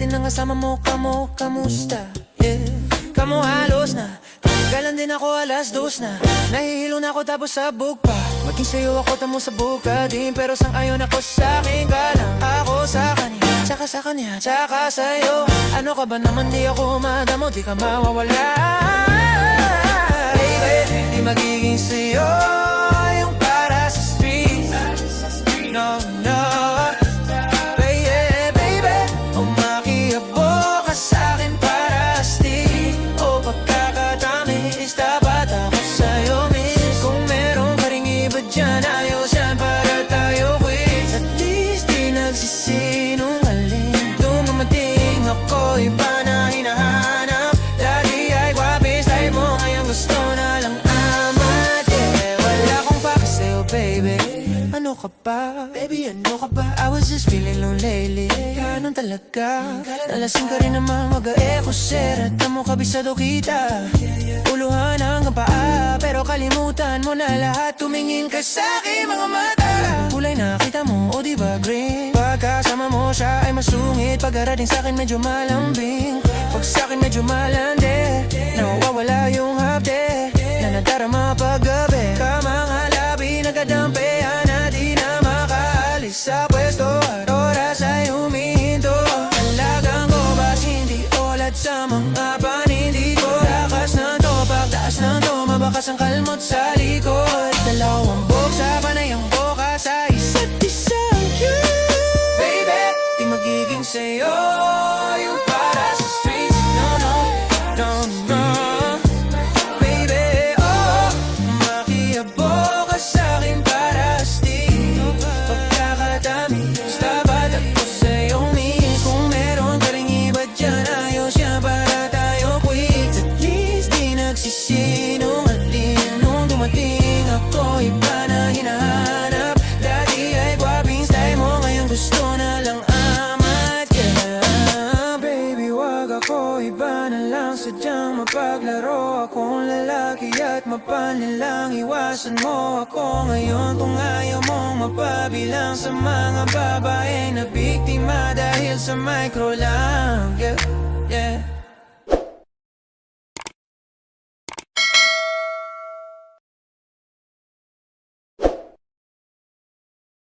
din ang kasama mo, kamusta? Yeah, kamo halos na galan din ako, 2:00 na. Nahihilo na ako tapos sabog pa. Maging sa'yo ako tamo sa buka din. Pero sang-ayon ako sa'kin ka lang. Ako sa kanya, tsaka sa kanya, tsaka sa'yo. Ano ka ba naman, di ako madamo, di ka mawawala. Baby, di magiging sa'yo yung para sa street. No, no. Ano ka ba? Baby, ano ka ba? I was just feeling low lately. Ganun talaga. Nalasing ka rin naman, mag-a-echo share. At mo kabisado kita. Uluhan hanggang paa, pero kalimutan mo na lahat. Tumingin ka sa'kin mga mata. Kulay na kita mo, o diba green? Pagkasama mo siya ay masungit. Pag-arating sa'kin medyo malambing. Pag sa'kin medyo malande, nawawala yung hapde na nadarama paggabi. Kamang halabi, nagadampehan na di na makaalis sa pwesto. At oras ay humihinto. Talagang ko ba's hindi ulat sa mga panindi ko? Lakas na to, pagtaas na to, mabakas ang kalmot sa likod. Dalawang buksa, panayang buka sa isa't isang cute. Baby, di magiging sa'yo yung para sa streets. No, no, no, no. Baby, oh, makihabok ka sa'kin para stick. Pagkakadami, sabat ako sa'yo miss. Kung meron ka ring iba dyan, ayos yan para tayo quick. At least di nagsisinungaling. Nung dumating ako, iba na hinahanap. Dati ay gwaping style mo, ngayon gusto na lang amat. Yeah, baby, wag ako, iba na lang. Sadyang mapaglaro akong lalaki at mapanlilang. Iwasan mo ako ngayon kung ayaw mong mapabilang sa mga babae na biktima dahil sa micro lang. Yeah.